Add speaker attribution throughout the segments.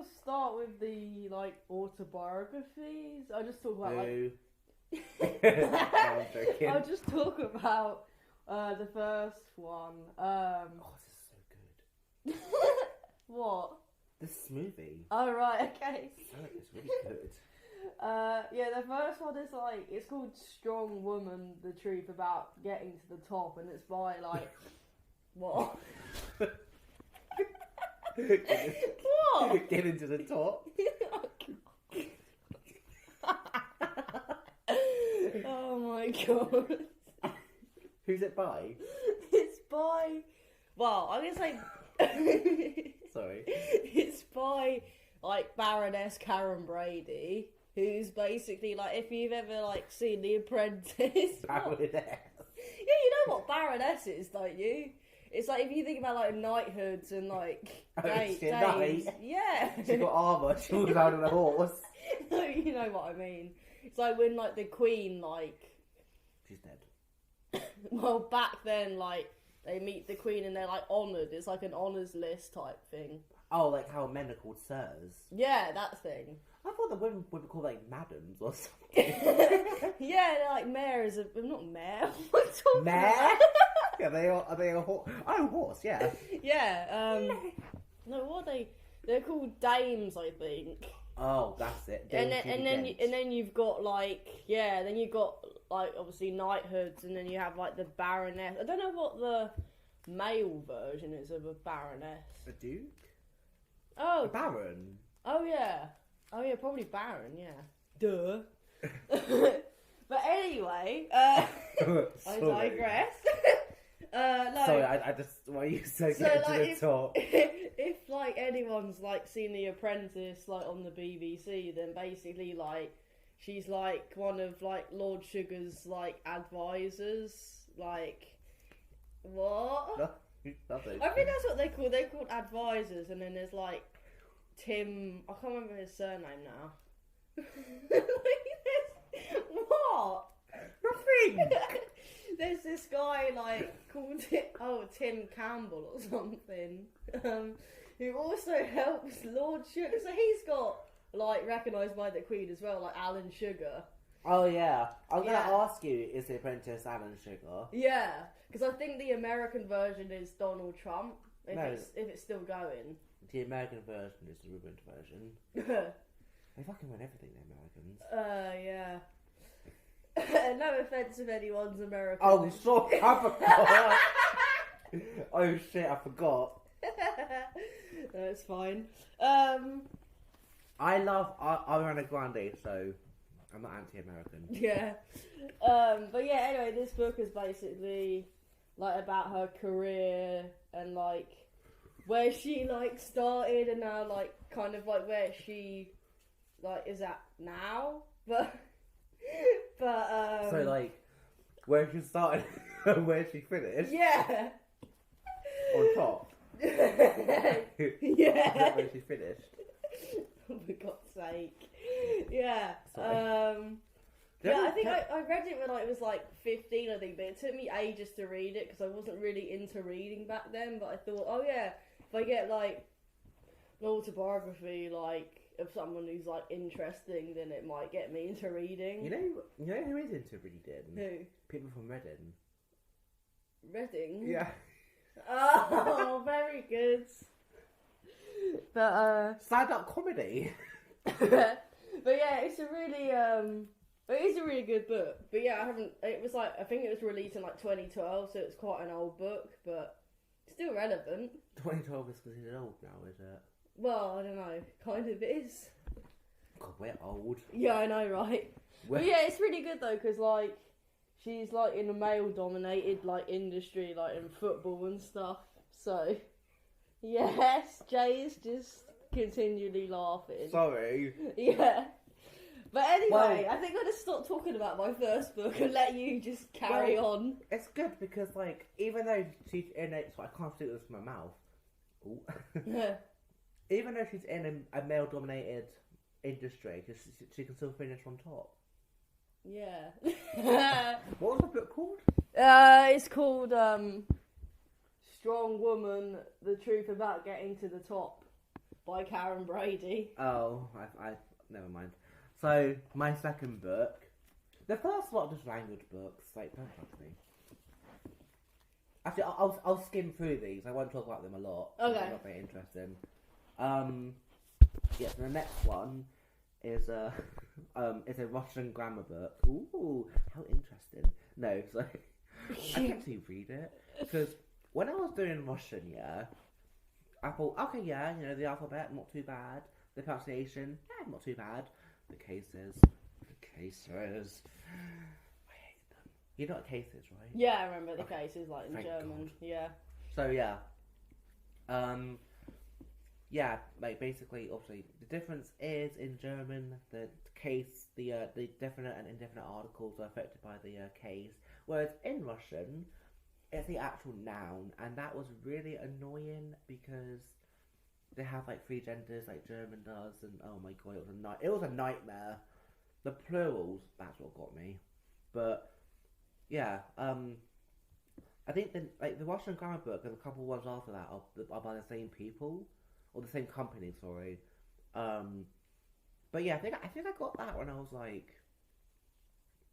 Speaker 1: to start with the autobiographies. I'll just talk about
Speaker 2: No, I'm joking.
Speaker 1: I'll just talk about the first one.
Speaker 2: This is so good.
Speaker 1: What?
Speaker 2: This smoothie.
Speaker 1: Oh right, okay.
Speaker 2: It's really good.
Speaker 1: The first one is it's called Strong Woman: The Truth About Getting to the Top, and it's by what? What?
Speaker 2: Get into the top.
Speaker 1: Oh my god.
Speaker 2: Who's it by?
Speaker 1: It's by. Well, I'm gonna say.
Speaker 2: Sorry.
Speaker 1: It's by Baroness Karren Brady, who's basically if you've ever seen The Apprentice.
Speaker 2: Baroness.
Speaker 1: Yeah, you know what Baroness is, don't you? It's if you think about knighthoods and dames. Yeah.
Speaker 2: She's got armour. She was out on a horse.
Speaker 1: No, you know what I mean. It's when the Queen
Speaker 2: She's dead.
Speaker 1: Well, back then they meet the Queen and they're honoured. It's an honours list type thing.
Speaker 2: Oh, how men are called sirs.
Speaker 1: Yeah, that thing.
Speaker 2: I thought the women would be called madams or something.
Speaker 1: Yeah, they're mayors of... Not mayor. What's talking
Speaker 2: Mare?
Speaker 1: about?
Speaker 2: Yeah, are they a horse? Oh, horse, yeah.
Speaker 1: Yeah, no, what are they? They're called dames, I think.
Speaker 2: Oh, that's it.
Speaker 1: And then you've got then you've got obviously knighthoods, and then you have the baroness. I don't know what the male version is of a baroness.
Speaker 2: A duke?
Speaker 1: Oh,
Speaker 2: a baron.
Speaker 1: Oh yeah, probably baron. Yeah. Duh. But anyway, I digress. No.
Speaker 2: Sorry, I just why you so get to the top.
Speaker 1: If anyone's seen The Apprentice on the BBC, then basically she's one of Lord Sugar's advisors. What?
Speaker 2: Nothing.
Speaker 1: I think that's what they're called. They're called advisors, and then there's Tim. I can't remember his surname now. What?
Speaker 2: Nothing.
Speaker 1: There's this guy called Tim Campbell or something, who also helps Lord Sugar. So he's got recognised by the Queen as well, Alan Sugar.
Speaker 2: Oh yeah, I was gonna ask you, is The Apprentice Alan Sugar?
Speaker 1: Yeah, because I think the American version is Donald Trump. If it's still going.
Speaker 2: The American version is the ruined version. They fucking win everything, the Americans.
Speaker 1: Yeah. No offence if anyone's American.
Speaker 2: Oh, sorry, I forgot. Oh shit, I forgot.
Speaker 1: No, it's fine.
Speaker 2: I love Ariana Grande, so I'm not anti-American.
Speaker 1: Yeah. But yeah, anyway, this book is basically about her career and where she started and now kind of where she is at now. But
Speaker 2: so where she started and where she finished.
Speaker 1: Yeah.
Speaker 2: On top.
Speaker 1: Yeah.
Speaker 2: Where she finished.
Speaker 1: Oh for God's sake. Yeah.
Speaker 2: Sorry.
Speaker 1: Yeah, I think I read it when I was 15, I think, but it took me ages to read it because I wasn't really into reading back then. But I thought, oh yeah, if I get an autobiography of someone who's interesting, then it might get me into reading.
Speaker 2: You know who is into reading?
Speaker 1: Who?
Speaker 2: People from Reading.
Speaker 1: Reading?
Speaker 2: Yeah.
Speaker 1: Oh, very good. But
Speaker 2: stand-up comedy.
Speaker 1: But yeah, it's a really good book. But yeah, it was I think it was released in 2012, so it's quite an old book, but still relevant.
Speaker 2: 2012 is considered old now, is it?
Speaker 1: Well, I don't know. Kind of is.
Speaker 2: God, we're old.
Speaker 1: Yeah, I know, right? But yeah, it's really good though, because she's in a male-dominated industry, in football and stuff. So, yes, Jay is just continually laughing.
Speaker 2: Sorry.
Speaker 1: Yeah. But anyway, I think I'm going to stop talking about my first book and let you just carry on.
Speaker 2: It's good because, even though she's in it, so I can't do this with my mouth. Ooh.
Speaker 1: Yeah.
Speaker 2: Even though she's in a male-dominated industry, she can still finish on top.
Speaker 1: Yeah.
Speaker 2: What was the book called?
Speaker 1: It's called Strong Woman: The Truth About Getting to the Top by Karren Brady.
Speaker 2: Oh, I never mind. So, my second book, the first lot of just language books, like, don't touch me. Actually, I'll skim through these. I won't talk about them a lot.
Speaker 1: Okay.
Speaker 2: They're not very interesting. Yeah, so the next one is a Russian grammar book. Ooh, how interesting. No, so I can actually read it because when I was doing Russian, yeah, I thought, okay, yeah, you know, the alphabet, not too bad. The pronunciation, yeah, not too bad. The cases. I hate them. You know what cases, right?
Speaker 1: Yeah, I remember the
Speaker 2: Okay.
Speaker 1: cases, like in
Speaker 2: Thank
Speaker 1: German.
Speaker 2: God.
Speaker 1: Yeah.
Speaker 2: So yeah, yeah, like basically, obviously, the difference is in German, the case, the definite and indefinite articles are affected by the case, whereas in Russian, it's the actual noun, and that was really annoying because they have like 3 genders like German does, and oh my god, it was a nightmare. The plurals, that's what got me, but yeah, I think the Russian grammar book and a couple ones after that are by the same people or the same company. Sorry, but yeah, I think I got that when I was like,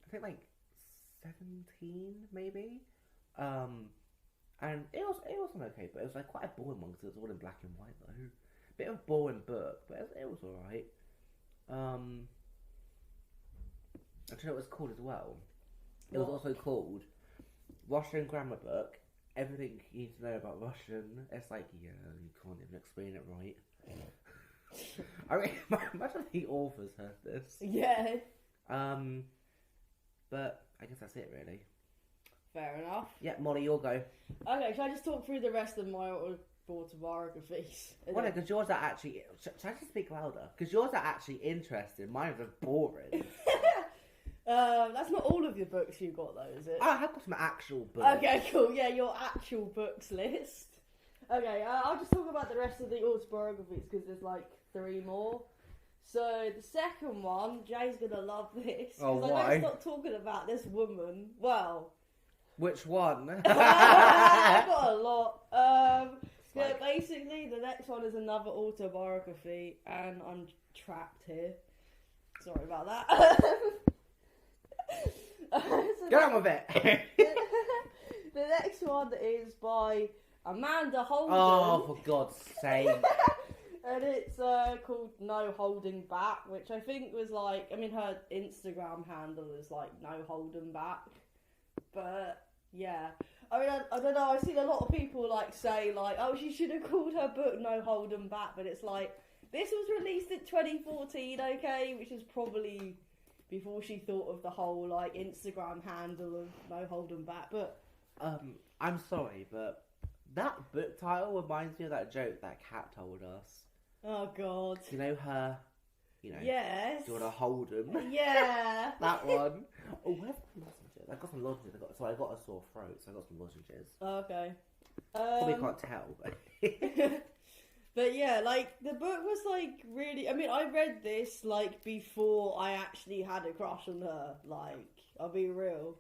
Speaker 2: I think like 17 maybe, and it wasn't okay, but it was like quite a boring one because it was all in black and white though. Bit of a boring book, but it was alright. I don't know what it was called as well. It was also called Russian Grammar Book. Everything you need to know about Russian. It's like, yeah, you can't even explain it right. I mean, imagine the authors heard this.
Speaker 1: Yeah.
Speaker 2: But I guess that's it, really.
Speaker 1: Fair enough.
Speaker 2: Yeah, Molly, you'll go.
Speaker 1: Okay, shall I just talk through the rest of my autobiographies?
Speaker 2: Well, no, because yours are actually... Should I just speak louder? Because yours are actually interesting. Mine are just boring.
Speaker 1: That's not all of your books you got though, is it?
Speaker 2: I have got some actual books.
Speaker 1: Okay, cool. Yeah, your actual books list. Okay, I'll just talk about the rest of the autobiographies because there's like 3 more. So the second one, Jay's gonna love this.
Speaker 2: Oh,
Speaker 1: because
Speaker 2: why?
Speaker 1: I don't stop talking about this woman. Well,
Speaker 2: which one?
Speaker 1: I've got a lot. Yeah,
Speaker 2: Like-
Speaker 1: basically the next one is another autobiography, and I'm trapped here. Sorry about that.
Speaker 2: Get on with it.
Speaker 1: The next one is by Amanda Holden.
Speaker 2: Oh, for God's sake.
Speaker 1: And it's called No Holding Back, which I think was like, I mean, her Instagram handle is like No Holding Back. But yeah, I mean, I don't know. I've seen a lot of people like say like, oh, she should have called her book No Holding Back, but it's like this was released in 2014, okay, which is probably before she thought of the whole like Instagram handle of No Holding Back. But
Speaker 2: I'm sorry, but that book title reminds me of that joke that Kat told us.
Speaker 1: oh god,
Speaker 2: You know her, you know,
Speaker 1: yes,
Speaker 2: do you want to hold him?
Speaker 1: yeah.
Speaker 2: That one. Oh, where's the lozenges? I got some lozenges. I got a sore throat, so I got some lozenges.
Speaker 1: Okay.
Speaker 2: Probably can't tell. But
Speaker 1: But yeah, like, the book was, like, really... I mean, I read this, like, before I actually had a crush on her. Like, I'll be real.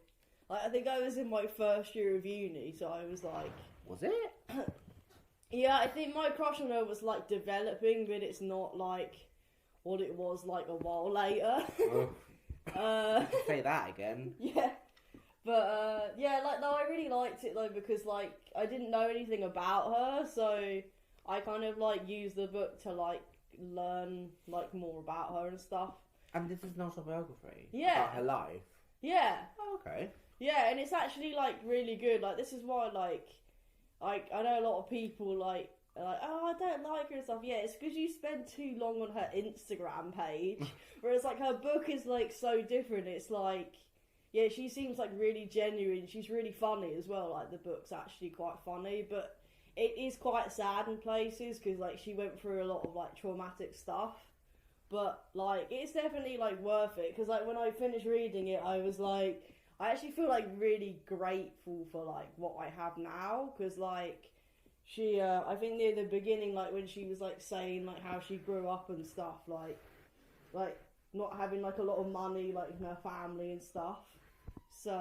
Speaker 1: Like, I think I was in my first year of uni, so I was, like...
Speaker 2: was it?
Speaker 1: Yeah, I think my crush on her was, like, developing, but it's not, like, what it was, like, a while later.
Speaker 2: Say that again.
Speaker 1: Yeah. But, yeah, like, no, I really liked it, though, because, like, I didn't know anything about her, so... I kind of, like, use the book to, like, learn, like, more about her and stuff.
Speaker 2: And this is not a biography?
Speaker 1: Yeah.
Speaker 2: About her life?
Speaker 1: Yeah.
Speaker 2: Oh, okay.
Speaker 1: Yeah, and it's actually, like, really good. Like, this is why, like, I know a lot of people, like, are like, oh, I don't like her and stuff. Yeah, it's because you spend too long on her Instagram page. Whereas, like, her book is, like, so different. It's, like, yeah, she seems, like, really genuine. She's really funny as well. Like, the book's actually quite funny, but... it is quite sad in places because, like, she went through a lot of, like, traumatic stuff. But, like, it's definitely, like, worth it. Because, like, when I finished reading it, I was, like... I actually feel, like, really grateful for, like, what I have now. Because, like, she... I think near the beginning, like, when she was, like, saying, like, how she grew up and stuff, like, not having, like, a lot of money, like, in her family and stuff. So,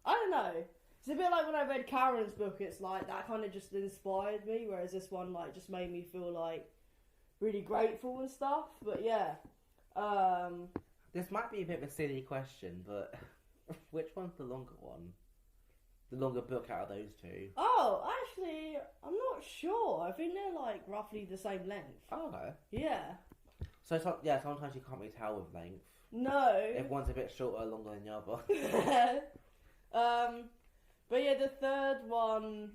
Speaker 1: I don't know. It's a bit like when I read Karren's book, it's like, that kind of just inspired me, whereas this one, like, just made me feel like, really grateful and stuff. But yeah,
Speaker 2: this might be a bit of a silly question, but which one's the longer one? The longer book out of those two?
Speaker 1: Oh, actually, I'm not sure. I think they're like roughly the same length.
Speaker 2: Oh, okay.
Speaker 1: Yeah.
Speaker 2: So sometimes you can't really tell with length.
Speaker 1: No.
Speaker 2: If one's a bit shorter or longer than the other.
Speaker 1: But yeah, the third one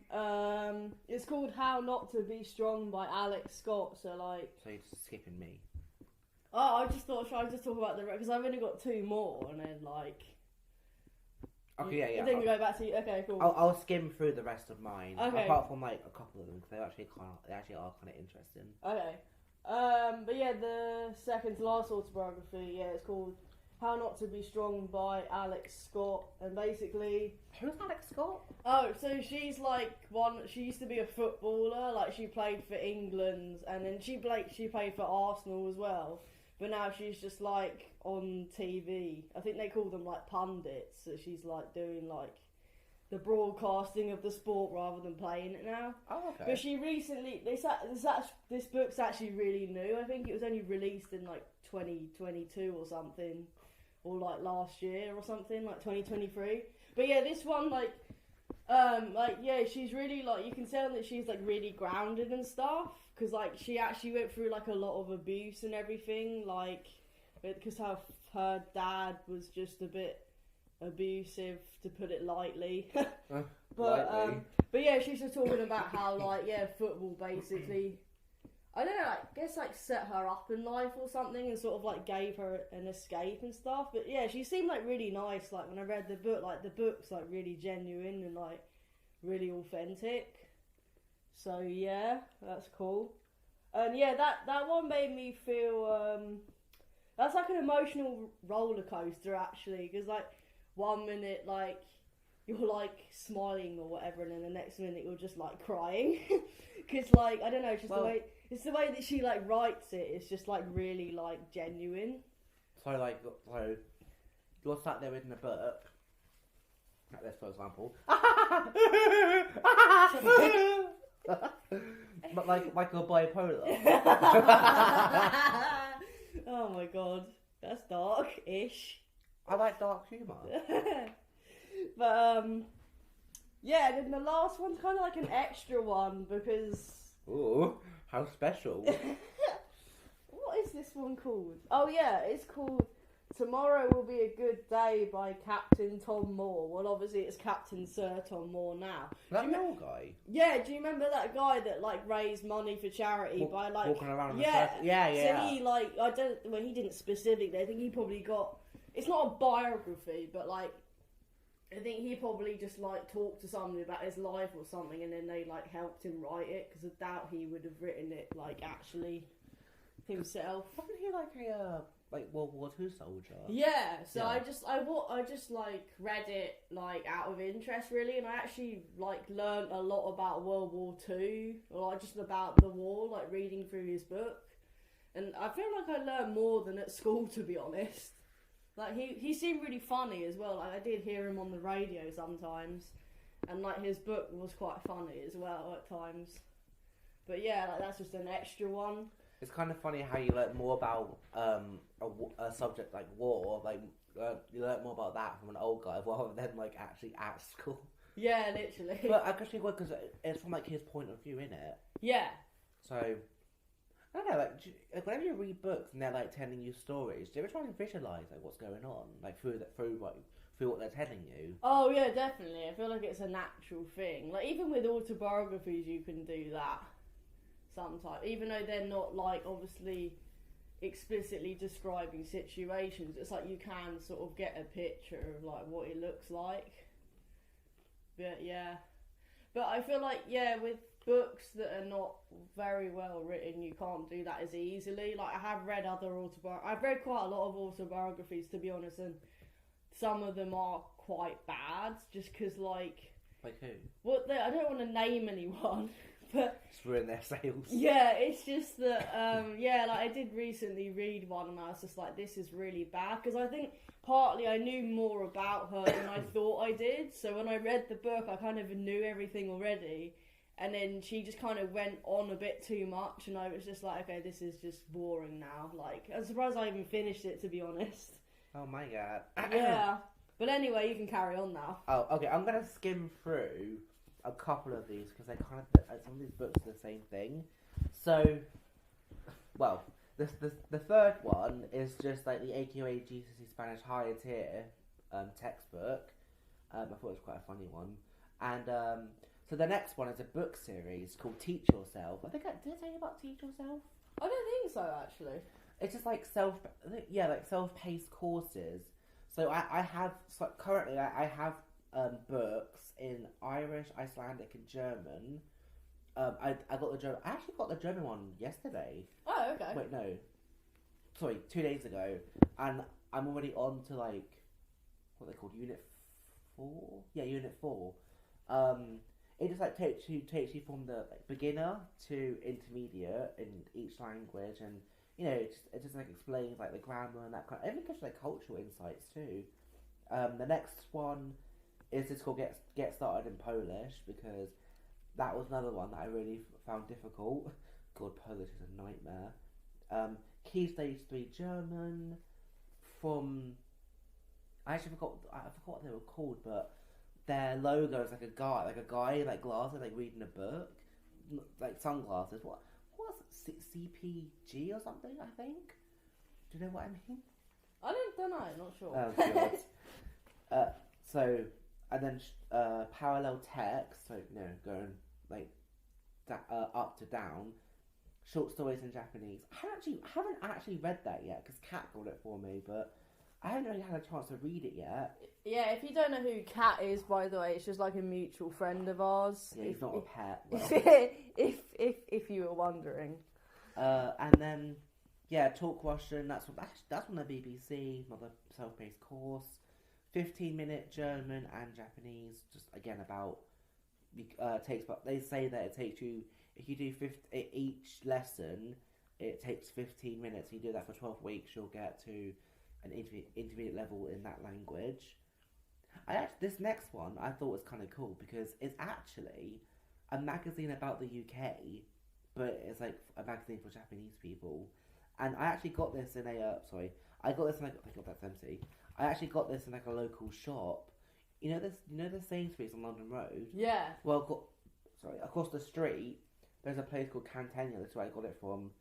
Speaker 1: is called How Not to Be Strong by Alex Scott. So
Speaker 2: you're just skipping me.
Speaker 1: Oh, I just thought I'd just talk about the because I've only got 2 more, and then
Speaker 2: Okay, yeah.
Speaker 1: Then we go back to you. Okay, cool.
Speaker 2: I'll skim through the rest of mine.
Speaker 1: Okay.
Speaker 2: Apart from a couple of them, because they actually are kind of interesting.
Speaker 1: Okay. But yeah, the second to last autobiography, it's called How Not to Be Strong by Alex Scott, and basically...
Speaker 2: Who's Alex Scott?
Speaker 1: Oh, so she's she used to be a footballer, she played for England, and then she played for Arsenal as well, but now she's just on TV. I think they call them pundits, so she's doing the broadcasting of the sport rather than playing it now.
Speaker 2: Oh, okay.
Speaker 1: But she recently, this book's actually really new. I think it was only released in 2022 or something, or last year or something, 2023. But yeah, this one she's really you can tell that she's really grounded and stuff, because she actually went through a lot of abuse and everything, because her dad was just a bit abusive, to put it lightly. But yeah, she's just talking about how football basically, I don't know, I guess set her up in life or something, and sort of gave her an escape and stuff. But yeah, she seemed really nice. When I read the book, the book's really genuine and really authentic. So yeah, that's cool. And yeah, that one made me feel that's an emotional roller coaster actually, because 1 minute you're smiling or whatever, and then the next minute you're just crying, because I don't know, it's the way that she writes it. It's just really genuine.
Speaker 2: So you're sat there reading a book, like this for example, but like you're bipolar.
Speaker 1: Oh my god, that's dark-ish.
Speaker 2: I like dark humour.
Speaker 1: But yeah, then the last one's kind of an extra one, because...
Speaker 2: Ooh, how special.
Speaker 1: What is this one called? Oh yeah, it's called Tomorrow Will Be a Good Day by Captain Tom Moore. Well, obviously it's Captain Sir Tom Moore now.
Speaker 2: That old guy?
Speaker 1: Yeah, do you remember that guy that raised money for charity by
Speaker 2: walking around
Speaker 1: yeah.
Speaker 2: Yeah.
Speaker 1: So he didn't specifically, I think he probably got, it's not a biography, but I think he probably just talked to somebody about his life or something, and then they helped him write it, because I doubt he would have written it actually himself.
Speaker 2: Wasn't he a World War II soldier?
Speaker 1: Yeah, so
Speaker 2: yeah.
Speaker 1: I just read it out of interest really, and I actually learned a lot about World War II, or just about the war, reading through his book, and I feel I learned more than at school, to be honest. He seemed really funny as well. I did hear him on the radio sometimes, and his book was quite funny as well at times. But yeah, that's just an extra one.
Speaker 2: It's kind of funny how you learn more about a subject like war, you learn more about that from an old guy rather than actually at school.
Speaker 1: Yeah, literally.
Speaker 2: But I guess because it's from his point of view, innit?
Speaker 1: Yeah.
Speaker 2: So I don't know, whenever you read books and they're telling you stories, do you ever try and visualise what's going on, through what they're telling you?
Speaker 1: Oh yeah, definitely. I feel it's a natural thing. Even with autobiographies, you can do that sometimes, even though they're not obviously explicitly describing situations. It's you can sort of get a picture of what it looks like. But yeah, but I feel with books that are not very well written, you can't do that as easily. I have read I've read quite a lot of autobiographies, to be honest, and some of them are quite bad, just because
Speaker 2: Like who?
Speaker 1: I don't want to name anyone, but
Speaker 2: just ruin their sales.
Speaker 1: Yeah, it's just that I did recently read one, and I was just this is really bad, because I think partly I knew more about her than I thought I did. So when I read the book, I kind of knew everything already, and then she just kind of went on a bit too much, and I was just like, okay, this is just boring now. Like, I'm surprised I even finished it, to be honest.
Speaker 2: Oh my god.
Speaker 1: Yeah. But anyway, you can carry on now.
Speaker 2: Oh, okay. I'm gonna skim through a couple of these because they kind of some of these books are the same thing. So, well, the third one is just like the AQA GCSE Spanish higher tier textbook. I thought it was quite a funny one, and so the next one is a book series called Teach Yourself. Did I tell you about Teach Yourself?
Speaker 1: I don't think so, actually.
Speaker 2: It's just like self-paced courses. So I have currently I have books in Irish, Icelandic, and German. I got the German. I actually got the German one yesterday.
Speaker 1: Oh, okay.
Speaker 2: Wait, no. Sorry, 2 days ago, and I'm already on to like what they called Unit 4. Yeah, Unit 4. It just like takes you from the beginner to intermediate in each language, and you know it just like explains like the grammar and that kind. It even gives like cultural insights too. The next one is just called Get Started in Polish, because that was another one that I really found difficult. God, Polish is a nightmare. Key Stage 3 German. I forgot what they were called, but their logo is like a guy in like glasses, like reading a book, like sunglasses. What was it? CPG or something? I think. Do you know what I mean?
Speaker 1: I don't know. Not sure.
Speaker 2: Oh god. So and then parallel text. So going like up to down. Short stories in Japanese. I haven't actually read that yet because Kat got it for me, but I haven't really had a chance to read it yet.
Speaker 1: Yeah, if you don't know who Kat is, by the way, it's just like a mutual friend of ours.
Speaker 2: Yeah, he's not a pet. Well.
Speaker 1: if you were wondering.
Speaker 2: And then Talk Russian. That's on the BBC. Another self-paced course. 15-minute German and Japanese. Just again about takes. But they say that it takes you. If you do each lesson, it takes 15 minutes. You do that for 12 weeks, you'll get to an intermediate level in that language. This next one I thought was kind of cool because it's actually a magazine about the UK, but it's like a magazine for Japanese people. And I actually got this in I got this in like, I think that's empty. I actually got this in like a local shop. You know the Sainsbury's on London Road?
Speaker 1: Yeah.
Speaker 2: Well, across the street, there's a place called Cantenia. That's where I got it from.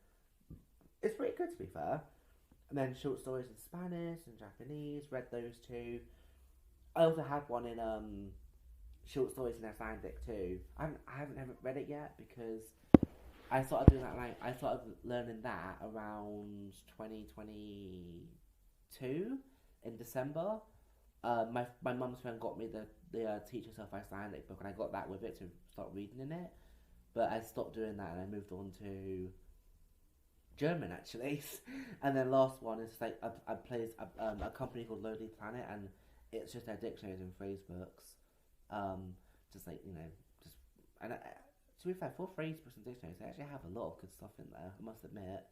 Speaker 2: It's pretty good, to be fair. And then short stories in Spanish and Japanese. Read those two. I also have one in short stories in Icelandic too. I haven't ever read it yet because I started doing that. Like I started learning that around 2022 in December. My mum's friend got me the Teach Yourself Icelandic book, and I got that with it to start reading in it. But I stopped doing that, and I moved on to German actually. And then last one is like I plays a company called Lonely Planet, and it's just their dictionaries and phrase books. Just like and to be fair, for phrase books and dictionaries, they actually have a lot of good stuff in there, I must admit.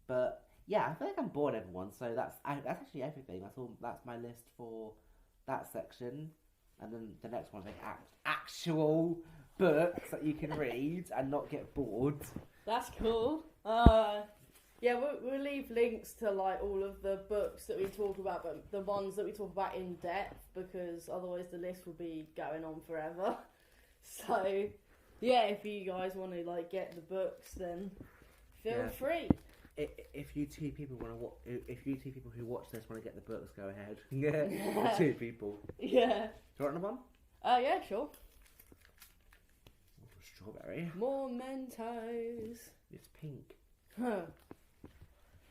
Speaker 2: But yeah, I feel like I'm bored, everyone. So that's actually everything. That's my list for that section. And then the next one's like actual books that you can read and not get bored.
Speaker 1: That's cool. Yeah, we'll leave links to like all of the books that we talk about, but the ones that we talk about in depth, because otherwise the list will be going on forever. So yeah, if you guys want to like get the books, then feel free.
Speaker 2: If you two people who watch this want to get the books, go ahead. Yeah, the two people.
Speaker 1: Yeah.
Speaker 2: Do you want another one?
Speaker 1: Yeah, sure.
Speaker 2: Strawberry.
Speaker 1: More Mentos.
Speaker 2: It's pink.
Speaker 1: Huh.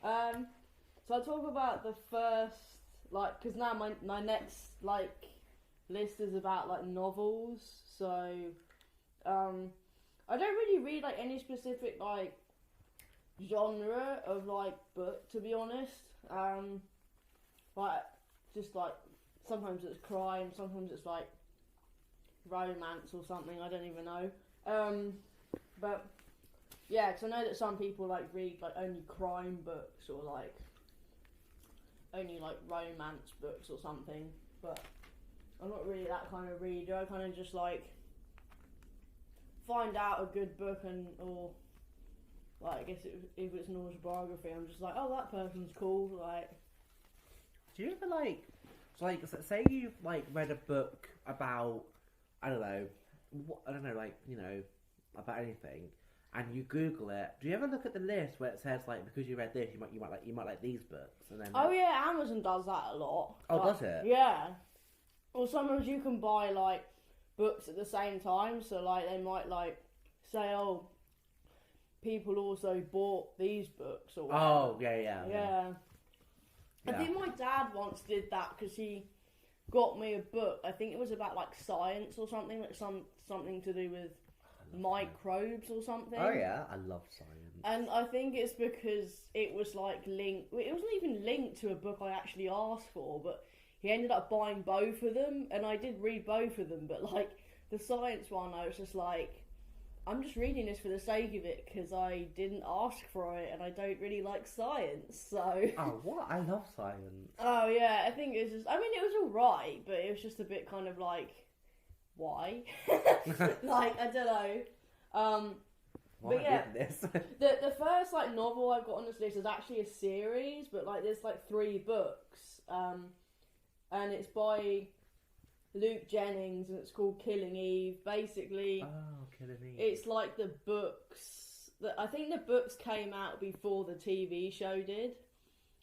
Speaker 1: So I'll talk about the first, like, because now my next, like, list is about, like, novels, so, I don't really read, like, any specific, like, genre of, like, book, to be honest. Like, just, like, sometimes it's crime, sometimes it's, like, romance or something, I don't even know. But yeah, because I know that some people like read like only crime books or like only like romance books or something, but I'm not really that kind of reader. I kind of just like find out a good book or like I guess if it's an autobiography, I'm just like, oh, that person's cool. Like,
Speaker 2: do you ever like say you've like read a book about I don't know, like about anything, and you Google it? Do you ever look at the list where it says like because you read this, you might like these books, and then
Speaker 1: oh yeah, Amazon does that a lot.
Speaker 2: Oh, does it?
Speaker 1: Yeah. Or sometimes you can buy like books at the same time, so like they might like say, oh, people also bought these books or whatever.
Speaker 2: Oh yeah.
Speaker 1: I think my dad once did that because he got me a book. I think it was about like science or something, like something to do with microbes or something.
Speaker 2: Oh yeah, I love science.
Speaker 1: And I think it's because it was like linked. It wasn't even linked to a book I actually asked for, but he ended up buying both of them, and I did read both of them. But like the science one, I was just like, I'm just reading this for the sake of it because I didn't ask for it and I don't really like science, so...
Speaker 2: Oh, what? I love science.
Speaker 1: Oh, yeah, I think it was just... I mean, it was alright, but it was just a bit kind of like... Why? Like, I don't know.
Speaker 2: Why
Speaker 1: but yeah,
Speaker 2: this?
Speaker 1: the first, like, novel I've got on this list is actually a series, but, like, there's, like, 3 books. And it's by Luke Jennings, and it's called Killing Eve. Basically,
Speaker 2: Killing Eve.
Speaker 1: It's like the books. I think the books came out before the TV show did,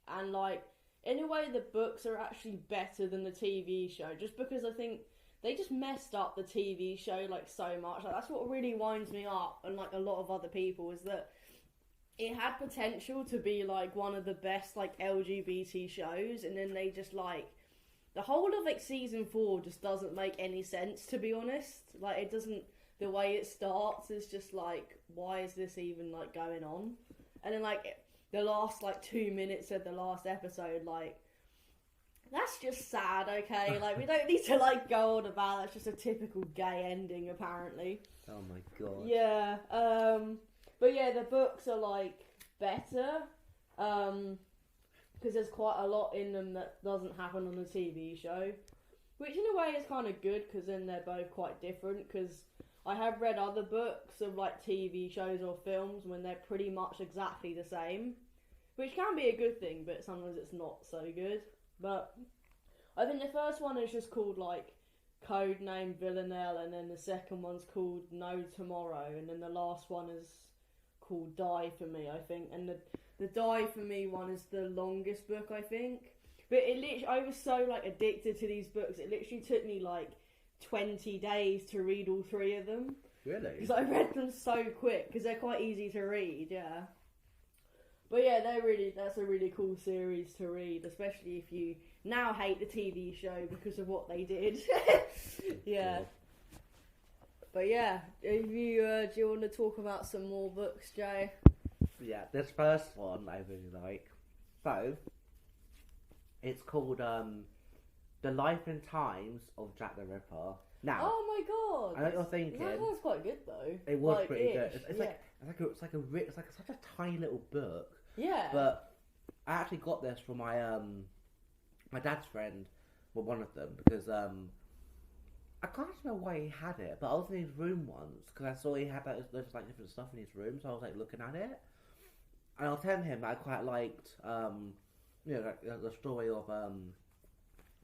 Speaker 1: and like in a way, the books are actually better than the TV show, just because I think they just messed up the TV show like so much. Like that's what really winds me up, and like a lot of other people, is that it had potential to be like one of the best like LGBT shows, and then they just like. The whole of like season 4 just doesn't make any sense, to be honest. Like it doesn't. The way it starts is just like, why is this even like going on? And then like the last like 2 minutes of the last episode, like that's just sad. Okay, like we don't need to like go on about. That's just a typical gay ending, apparently.
Speaker 2: Oh my god.
Speaker 1: Yeah. But yeah, the books are like better. Because there's quite a lot in them that doesn't happen on the TV show, which in a way is kind of good because then they're both quite different. Because I have read other books of like TV shows or films when they're pretty much exactly the same, which can be a good thing, but sometimes it's not so good. But I think the first one is just called like Codename Villanelle, and then the second one's called No Tomorrow, and then the last one is called Die For Me, I think, and the Die For Me one is the longest book, I think. But I was so like addicted to these books, it literally took me like 20 days to read all 3 of them.
Speaker 2: Really?
Speaker 1: Because I read them so quick, because they're quite easy to read, yeah. But yeah, that's a really cool series to read, especially if you now hate the TV show because of what they did. Yeah.
Speaker 2: Cool.
Speaker 1: But yeah, if you, do you want to talk about some more books, Jay?
Speaker 2: Yeah, this first one I really like. So, it's called The Life and Times of Jack the Ripper. Now,
Speaker 1: oh my god!
Speaker 2: I know what you're thinking.
Speaker 1: That was quite good though.
Speaker 2: It was
Speaker 1: like,
Speaker 2: pretty good. It's
Speaker 1: yeah.
Speaker 2: like such a tiny little book.
Speaker 1: Yeah.
Speaker 2: But I actually got this from my my dad's friend, well, one of them, because I can't know why he had it, but I was in his room once because I saw he had like different stuff in his room, so I was like looking at it, and I was telling him that I quite liked like the story of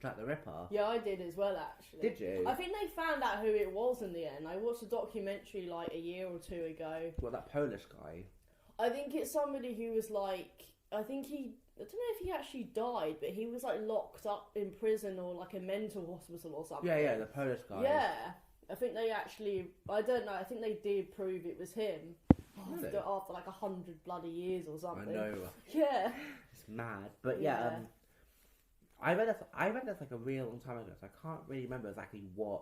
Speaker 2: Jack the Ripper.
Speaker 1: Yeah, I did as well, actually.
Speaker 2: Did you?
Speaker 1: I think they found out who it was in the end. I watched a documentary like a year or 2 ago.
Speaker 2: What, that Polish guy?
Speaker 1: I think it's somebody who was like, I don't know if he actually died, but he was like locked up in prison or like a mental hospital or something.
Speaker 2: Yeah, the Polish guy.
Speaker 1: Yeah. I think they actually, I don't know, I think they did prove it was him.
Speaker 2: Really?
Speaker 1: After like 100 bloody years or something.
Speaker 2: I know.
Speaker 1: Yeah.
Speaker 2: It's mad. But yeah, I read this like a real long time ago, so I can't really remember exactly what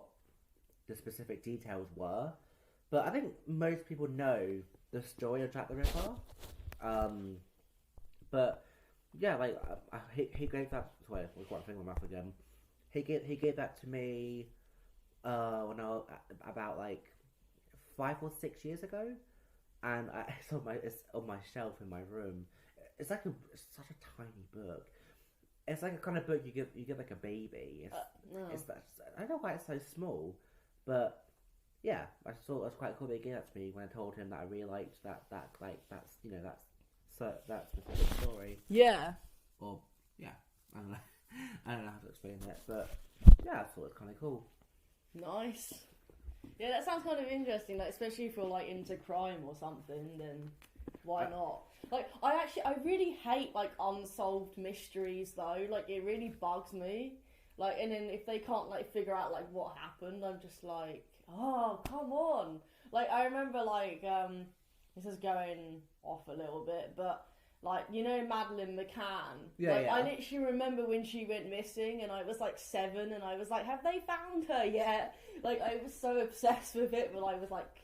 Speaker 2: the specific details were. But I think most people know the story of Jack the Ripper. But yeah, like he gave that. Sorry, I've got a thing on my mouth again. He gave that to me when I was about like 5 or 6 years ago, and it's on my shelf in my room. It's such a tiny book. It's like a kind of book you give like a baby. I don't know why it's so small, but yeah, I just thought it was quite cool that he gave that to me when I told him that I really liked that specific story.
Speaker 1: Yeah.
Speaker 2: Or yeah, I don't know. I don't know how to explain it, but yeah, I thought it was kind of cool.
Speaker 1: Nice. Yeah, that sounds kind of interesting. Like, especially if you're like into crime or something, then why not? Like, I really hate like unsolved mysteries though. Like, it really bugs me. Like, and then if they can't like figure out like what happened, I'm just like, oh, come on. Like, I remember like this is going off a little bit, but like, you know, Madeleine McCann.
Speaker 2: Yeah,
Speaker 1: like,
Speaker 2: yeah.
Speaker 1: I literally remember when she went missing, and I was like 7, and I was like, have they found her yet? Like, I was so obsessed with it when I was like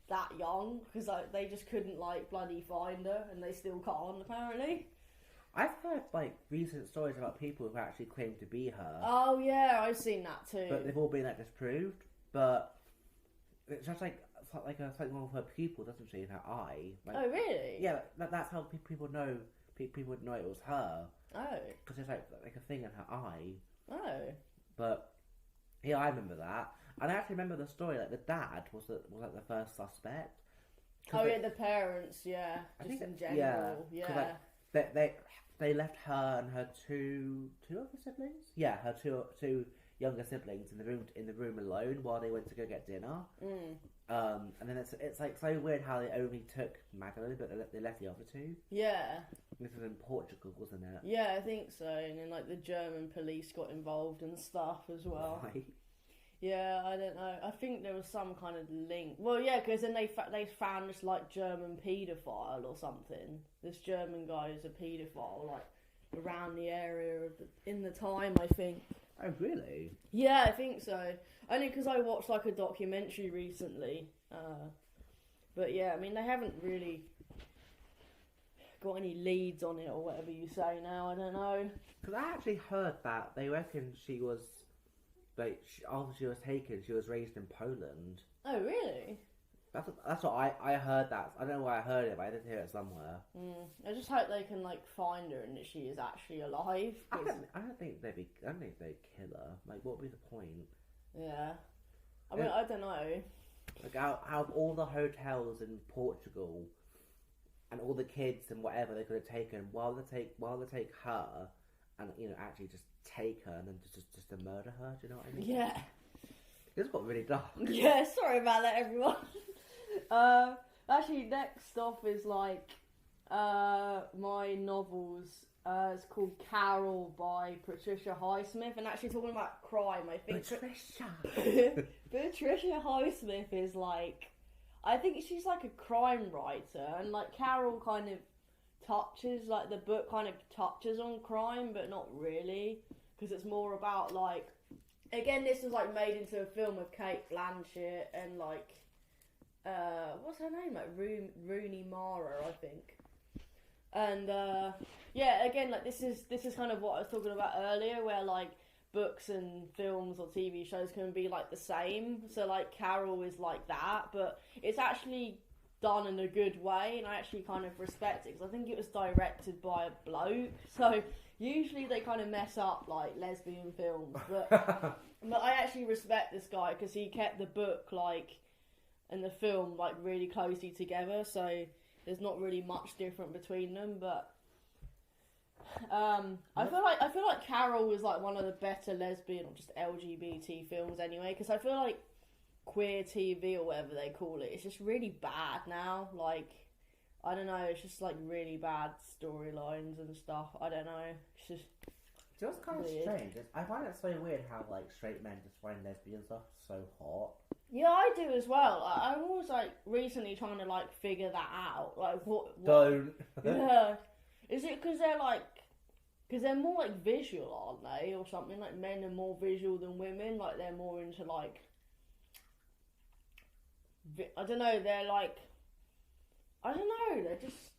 Speaker 1: that young, because like they just couldn't like bloody find her, and they still can't apparently.
Speaker 2: I've heard like recent stories about people who actually claim to be her.
Speaker 1: Oh yeah, I've seen that too.
Speaker 2: But they've all been like disproved. But it's just like something wrong with her pupil, doesn't she, in her eye? Like,
Speaker 1: oh really?
Speaker 2: Yeah, that's how people know. People would know it was her.
Speaker 1: Oh.
Speaker 2: Because there's like a thing in her eye.
Speaker 1: Oh.
Speaker 2: But yeah, I remember that, and I actually remember the story. Like the dad was like the first suspect.
Speaker 1: Oh yeah, the parents. Yeah, just in general. Yeah.
Speaker 2: Like, they left her and her two other siblings. Yeah, her two younger siblings in the room alone while they went to go get dinner. And then it's like so weird how they only took Magdalene, but they left the other two.
Speaker 1: Yeah.
Speaker 2: This was in Portugal, wasn't it?
Speaker 1: Yeah, I think so. And then like the German police got involved and stuff as well.
Speaker 2: Right.
Speaker 1: Yeah, I don't know. I think there was some kind of link. Well, yeah, because then they found this like German paedophile or something. This German guy is a paedophile, like around the area in the time, I think.
Speaker 2: Oh, really?
Speaker 1: Yeah, I think so. Only because I watched like a documentary recently. But yeah, I mean, they haven't really got any leads on it or whatever you say now. I don't know.
Speaker 2: Because I actually heard that they reckon she was, like, after she was taken, she was raised in Poland.
Speaker 1: Oh, really?
Speaker 2: That's what I heard. That I don't know where I heard it, but I did hear it somewhere.
Speaker 1: I just hope they can like find her and that she is actually alive.
Speaker 2: I don't think they'd kill her. Like, what would be the point?
Speaker 1: Yeah, I mean, I don't know.
Speaker 2: Like, out of all the hotels in Portugal and all the kids and whatever they could have taken, while they take her and actually just take her and then just to murder her. Do you know what I mean?
Speaker 1: Yeah.
Speaker 2: This got really dark.
Speaker 1: Yeah, sorry about that, everyone. Actually, next off is like my novels. It's called Carol by Patricia Highsmith, and actually talking about crime, I think
Speaker 2: Patricia.
Speaker 1: Patricia Highsmith is like, I think she's like a crime writer, and like Carol kind of touches, like the book kind of touches on crime, but not really, because it's more about like, again, this was like made into a film with Kate Blanchett and like, what's her name? Like Rooney Mara, I think. And yeah, again, like this is kind of what I was talking about earlier, where like books and films or TV shows can be like the same. So like Carol is like that, but it's actually done in a good way, and I actually kind of respect it because I think it was directed by a bloke. So usually they kind of mess up like lesbian films, but but I actually respect this guy because he kept the book like and the film like really closely together. So there's not really much different between them, but I feel like Carol was like one of the better lesbian or just LGBT films anyway, because I feel like queer TV or whatever they call it, it's just really bad now. Like, I don't know, it's just like really bad storylines and stuff. I don't know, it's just
Speaker 2: It's kind of strange. I find it so weird how like straight men just find lesbian stuff so hot.
Speaker 1: Yeah, I do as well. I'm always like recently trying to like figure that out. Like what?
Speaker 2: Don't.
Speaker 1: Yeah. Is it because they're more like visual, aren't they, or something? Like men are more visual than women. Like they're more into like. I don't know. They're like. I don't know. They're just.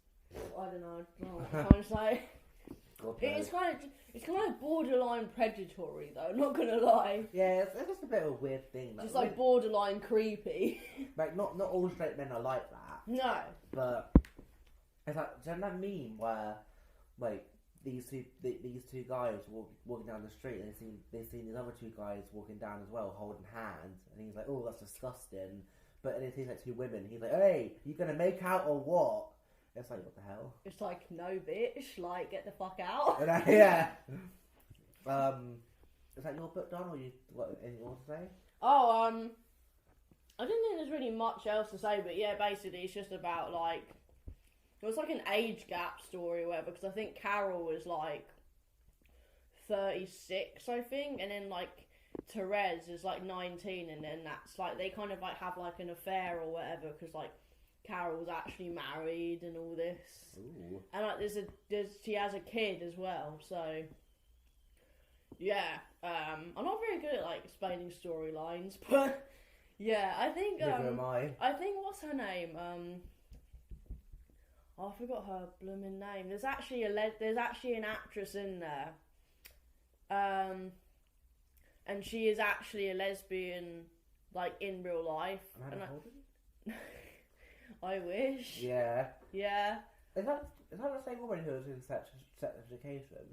Speaker 1: I don't know. I don't know what I'm trying to say. It's kind of borderline predatory though, not gonna lie.
Speaker 2: Yeah, it's just a bit of a weird thing.
Speaker 1: Just like borderline creepy.
Speaker 2: Like not all straight men are like that.
Speaker 1: No.
Speaker 2: But it's like, do you know that meme where like these two guys walking down the street, and they've seen these other two guys walking down as well, holding hands, and he's like, "Oh, that's disgusting." But then it seems like two women. He's like, "Hey, you gonna make out or what?" It's like, what the hell?
Speaker 1: It's like, no, bitch. Like, get the fuck out.
Speaker 2: Yeah. Is that your book done, or anything you want to say?
Speaker 1: Oh, I didn't think there's really much else to say, but yeah, basically it's just about like, it was like an age gap story or whatever, because I think Carol was like 36, I think, and then like Therese is like 19, and then that's like, they kind of like have like an affair or whatever, because like Carol's actually married and all this.
Speaker 2: Ooh.
Speaker 1: And like she has a kid as well, so yeah. I'm not very good at like explaining storylines, but yeah, I think
Speaker 2: Neither am I.
Speaker 1: I think, what's her name? I forgot her blooming name. There's actually an actress in there. And she is actually a lesbian, like in real life.
Speaker 2: Holden?
Speaker 1: I wish.
Speaker 2: Yeah.
Speaker 1: Yeah.
Speaker 2: Is that the same woman who was in Sex Education?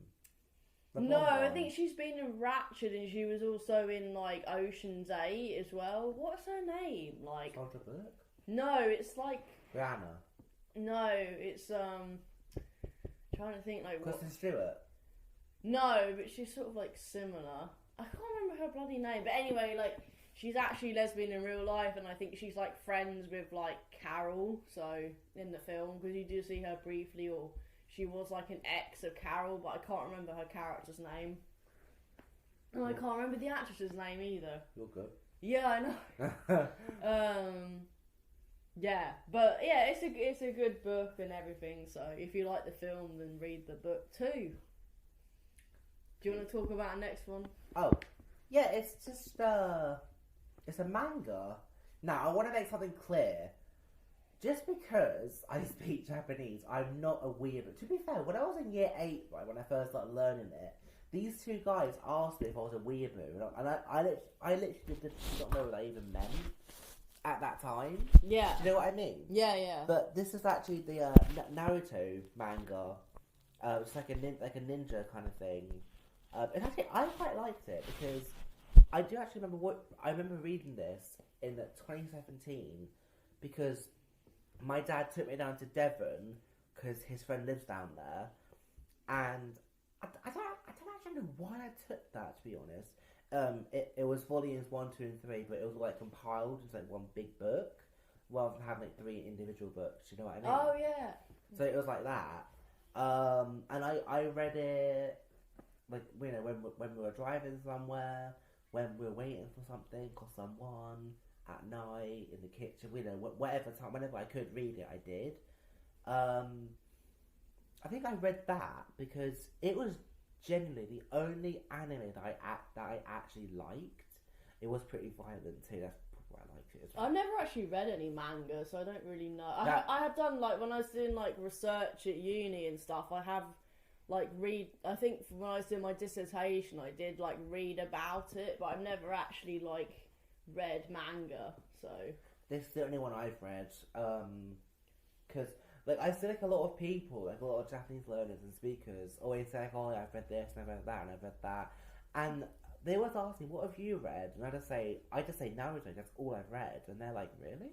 Speaker 1: No, I think she's been in Ratchet, and she was also in like Ocean's 8 as well. What's her name? Like.
Speaker 2: Sandra Bullock?
Speaker 1: No, it's like.
Speaker 2: Rihanna.
Speaker 1: No, it's trying to think like what.
Speaker 2: Kristen Stewart.
Speaker 1: No, but she's sort of like similar. I can't remember her bloody name, but anyway, like she's actually lesbian in real life, and I think she's like friends with like Carol. So in the film, because you do see her briefly, or she was like an ex of Carol, but I can't remember her character's name. And I can't remember the actress's name either.
Speaker 2: You're good.
Speaker 1: Yeah, I know. Yeah, but yeah, it's a good book and everything. So if you like the film, then read the book too. Do you want to talk about the next one?
Speaker 2: Oh, yeah, it's just it's a manga. Now I want to make something clear. Just because I speak Japanese, I'm not a weirdo. To be fair, when I was in year 8, right, when I first started learning it, these two guys asked me if I was a weirdo, and I literally did not know what that even meant at that time.
Speaker 1: Yeah.
Speaker 2: Do you know what I mean?
Speaker 1: Yeah, yeah.
Speaker 2: But this is actually the Naruto manga. It's like a ninja kind of thing. And actually, I quite liked it because I do actually remember reading this in 2017 because my dad took me down to Devon because his friend lives down there, and I don't actually know why I took that, to be honest. It was volumes 1, 2, and 3, but it was like compiled into like one big book rather than having like 3 individual books. You know what I mean?
Speaker 1: Oh yeah.
Speaker 2: So it was like that, and I read it like, you know, when we were driving somewhere, when we were waiting for something or someone, at night in the kitchen, you know, whatever time, whenever I could read it, I did. I think I read that because it was genuinely the only anime that I actually liked. It was pretty violent too. That's why I liked it as well.
Speaker 1: I've never actually read any manga, so I don't really know. I have done, like, when I was doing like research at uni and stuff, I have like I think when I was doing my dissertation, I did like read about it, but I've never actually like read manga. So
Speaker 2: this is the only one I've read, because like I see like a lot of people, like a lot of Japanese learners and speakers always say, "Oh, yeah, I've read this and I've read that and I've read that," and they always ask me, "What have you read?" And I just say Naruto. That's all I've read, and they're like, "Really?"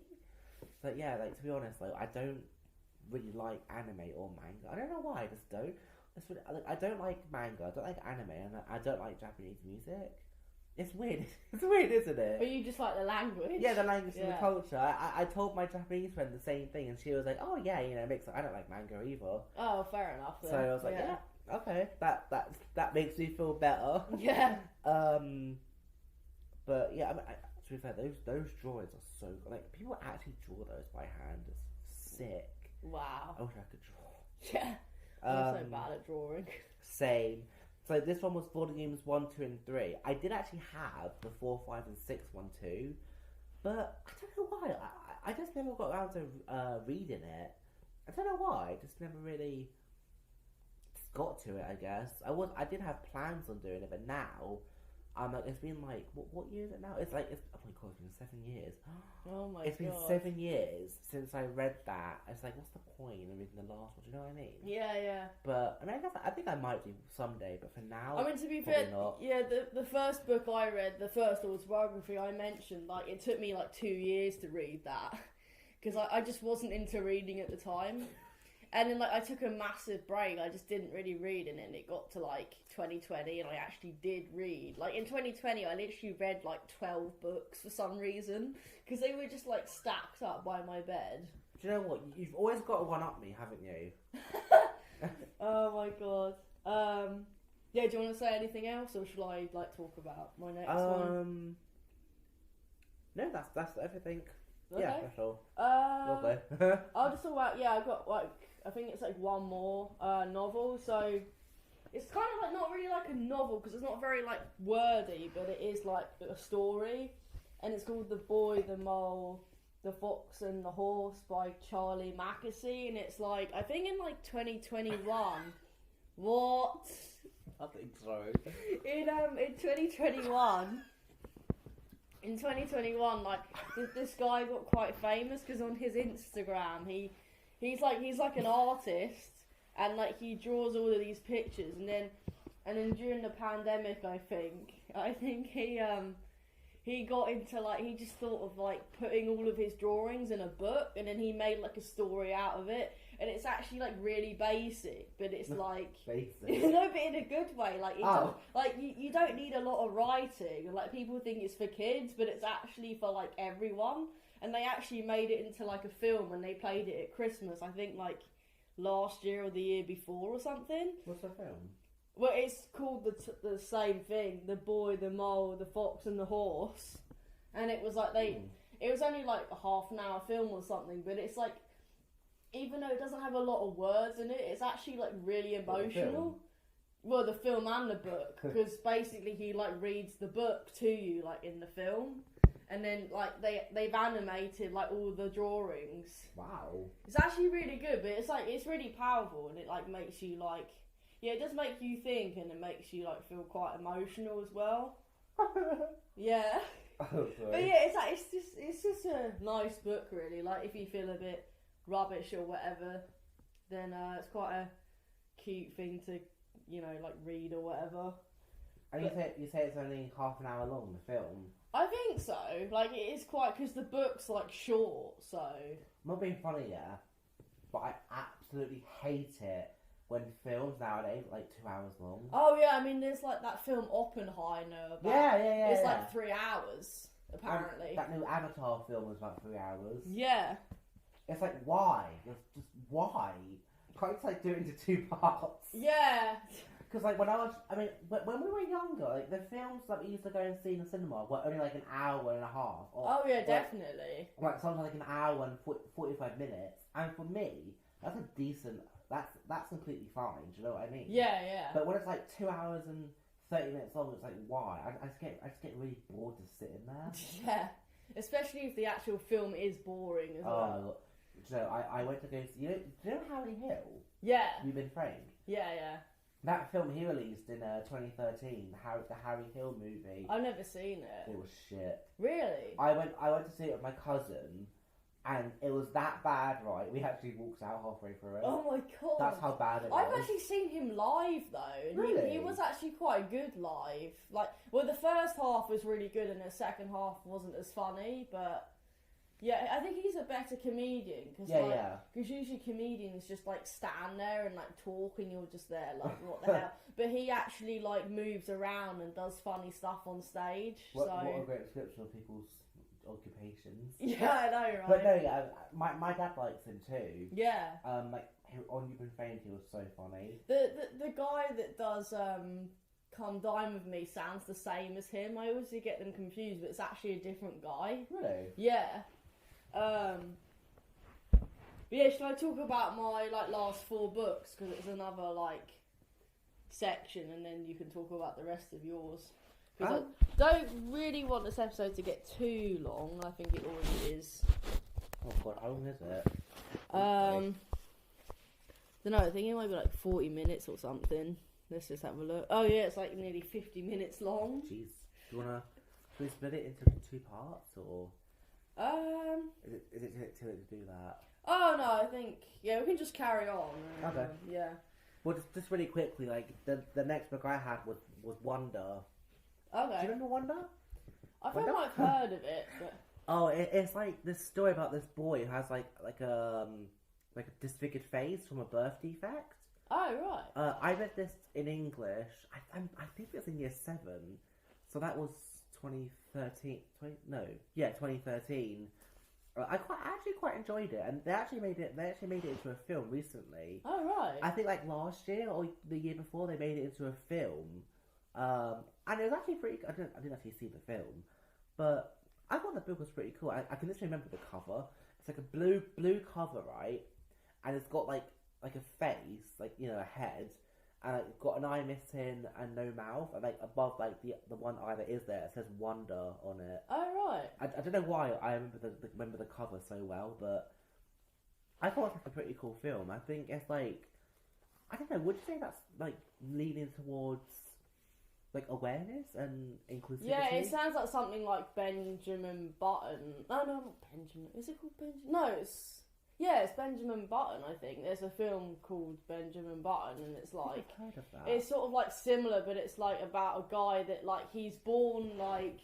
Speaker 2: But yeah, like, to be honest, like, I don't really like anime or manga. I don't know why. I just don't. I don't like manga. I don't like anime, and I don't like Japanese music. It's weird. It's weird, isn't it?
Speaker 1: But you just like the language.
Speaker 2: Yeah, the language and the culture. I told my Japanese friend the same thing, and she was like, "Oh yeah, you know, I don't like manga either."
Speaker 1: Oh, fair enough. Then.
Speaker 2: So I was like, "Yeah, okay, that makes me feel better."
Speaker 1: Yeah.
Speaker 2: But yeah, I mean, to be fair, those drawings are so good. Like, people actually draw those by hand. It's sick.
Speaker 1: Wow.
Speaker 2: I wish I could draw.
Speaker 1: Yeah. I'm so bad at drawing.
Speaker 2: Same. So this one was volumes 1, 2, and 3. I did actually have the 4, 5, and 6 one too, but I don't know why. I just never got around to reading it. I don't know why. I just never really got to it. I guess I did have plans on doing it, but now Like, it's been like, what year is it now? It's like, oh my god, it's been 7 years.
Speaker 1: Oh my god.
Speaker 2: It's been 7 years since I read that. It's like, what's the point of reading the last one? Do you know what I mean?
Speaker 1: Yeah.
Speaker 2: But, I mean, I think I might do someday, but for now,
Speaker 1: I mean, to be fair,
Speaker 2: not.
Speaker 1: yeah, the first book I read, the first autobiography I mentioned, like, it took me like 2 years to read that. Because I just wasn't into reading at the time. And then, like, I took a massive break. I just didn't really read, and then it got to, like, 2020, and I actually did read. Like, in 2020, I literally read, like, 12 books for some reason, because they were just, like, stacked up by my bed.
Speaker 2: Do you know what? You've always got to one-up me, haven't you?
Speaker 1: Oh, my God. Yeah, do you want to say anything else, or shall I, like, talk about my next one?
Speaker 2: No, that's everything.
Speaker 1: Okay.
Speaker 2: Yeah, that's all.
Speaker 1: Lovely. I'll just talk about, I've got, like, I think it's like one more novel, so it's kind of like not really like a novel because it's not very like wordy, but it is like a story, and it's called The Boy, the Mole, the Fox and the Horse by Charlie Mackesy, and it's like, I think in like 2021. What?
Speaker 2: I think so.
Speaker 1: In 2021. In 2021, like this guy got quite famous because on his Instagram he's like an artist, and like he draws all of these pictures, and then during the pandemic, I think he got into like, he just thought of like putting all of his drawings in a book, and then he made like a story out of it, and it's actually like really basic, but it's like
Speaker 2: basic.
Speaker 1: No, but in a good way. Like like you don't need a lot of writing. Like, people think it's for kids, but it's actually for like everyone. And they actually made it into like a film, and they played it at Christmas, I think like last year or the year before or something.
Speaker 2: What's the film?
Speaker 1: Well, it's called the same thing, The Boy, the Mole, the Fox and the Horse. And it was like it was only like a half an hour film or something, but it's like, even though it doesn't have a lot of words in it, it's actually like really emotional. Well, the film and the book, because basically he like reads the book to you like in the film. And then, like, they've animated, like, all the drawings.
Speaker 2: Wow.
Speaker 1: It's actually really good, but it's, like, it's really powerful, and it, like, makes you, like... Yeah, it does make you think, and it makes you, like, feel quite emotional as well. Yeah.
Speaker 2: Oh, sorry.
Speaker 1: But, yeah, it's, like, it's just a nice book, really. Like, if you feel a bit rubbish or whatever, then it's quite a cute thing to, you know, like, read or whatever.
Speaker 2: And you say it's only half an hour long, the film?
Speaker 1: I think so. Like, it is quite, because the book's like short, so.
Speaker 2: I'm not being funny, yeah, but I absolutely hate it when films nowadays are like 2 hours long.
Speaker 1: Oh yeah, I mean, there's like that film Oppenheimer.
Speaker 2: Yeah.
Speaker 1: It's like 3 hours apparently.
Speaker 2: That new Avatar film was about 3 hours.
Speaker 1: Yeah.
Speaker 2: It's like, why? Just why? Can't you like do it into 2 parts?
Speaker 1: Yeah.
Speaker 2: Because, like, when we were younger, like, the films that we used to go and see in the cinema were only, like, an hour and a half. Or,
Speaker 1: oh, yeah, definitely.
Speaker 2: Like, sometimes, like, an hour and 45 minutes. And for me, that's a decent... That's completely fine, do you know what I mean?
Speaker 1: Yeah.
Speaker 2: But when it's, like, 2 hours and 30 minutes long, it's like, why? I just get really bored just sitting there.
Speaker 1: Yeah. Especially if the actual film is boring as well.
Speaker 2: Do you know, I went to go see... Do you know Harry Hill?
Speaker 1: Yeah.
Speaker 2: You've Been Framed?
Speaker 1: Yeah.
Speaker 2: That film he released in 2013, the Harry Hill movie.
Speaker 1: I've never seen it.
Speaker 2: It was shit.
Speaker 1: Really?
Speaker 2: I went to see it with my cousin, and it was that bad, right? We actually walked out halfway through it.
Speaker 1: Oh my god.
Speaker 2: That's how bad it was.
Speaker 1: I've actually seen him live though. And
Speaker 2: really?
Speaker 1: He was actually quite good live. Like, well, the first half was really good, and the second half wasn't as funny, but... Yeah, I think he's a better comedian, because usually comedians just like stand there and like talk, and you're just there like, what the hell? But he actually like moves around and does funny stuff on stage.
Speaker 2: What a great description of people's occupations.
Speaker 1: Yeah, I know, right?
Speaker 2: But no, yeah, my dad likes him too.
Speaker 1: Yeah.
Speaker 2: Like on You've Been Framed, he was so funny.
Speaker 1: The guy that does Come Dine With Me sounds the same as him. I always get them confused, but it's actually a different guy.
Speaker 2: Really?
Speaker 1: Yeah. But yeah, should I talk about my like last 4 books, because it's another like section, and then you can talk about the rest of yours, because I don't really want this episode to get too long. I think it already is.
Speaker 2: Oh god, how long is it?
Speaker 1: Don't know, I think it might be like 40 minutes or something. Let's just have a look. Oh yeah, it's like nearly 50 minutes long.
Speaker 2: Jeez. Do you wanna? Should we split it into 2 parts, or is it too late to do that?
Speaker 1: Oh no, I think we can just carry on.
Speaker 2: Okay.
Speaker 1: Yeah.
Speaker 2: Well, just really quickly, like the next book I had was Wonder.
Speaker 1: Okay.
Speaker 2: Do you remember Wonder?
Speaker 1: I feel like I've heard of it, but
Speaker 2: Oh, it's like this story about this boy who has like a disfigured face from a birth defect.
Speaker 1: oh right.
Speaker 2: I read this in English. I think it was in year 7, so that was 2013. 2013. I actually quite enjoyed it, and they actually made it into a film recently.
Speaker 1: Oh right.
Speaker 2: I think like last year or the year before they made it into a film, and it was actually pretty. I didn't actually see the film, but I thought the book was pretty cool. I can just remember the cover. It's like a blue cover, right? And it's got like a face, like a head, and it's got an eye missing and no mouth, and like above like the one eye that is there, it says Wonder on it.
Speaker 1: Oh right.
Speaker 2: I don't know why I remember the cover so well, but I thought it was like a pretty cool film. I think it's like, I don't know, would you say that's like leaning towards like awareness and inclusivity?
Speaker 1: Yeah, it sounds like something like Benjamin Button. Oh no, not Benjamin. Is it called Benjamin? No, it's Benjamin Button. I think there's a film called Benjamin Button, and it's like
Speaker 2: I've heard of that.
Speaker 1: it's sort of like similar, but it's like about a guy that like he's born like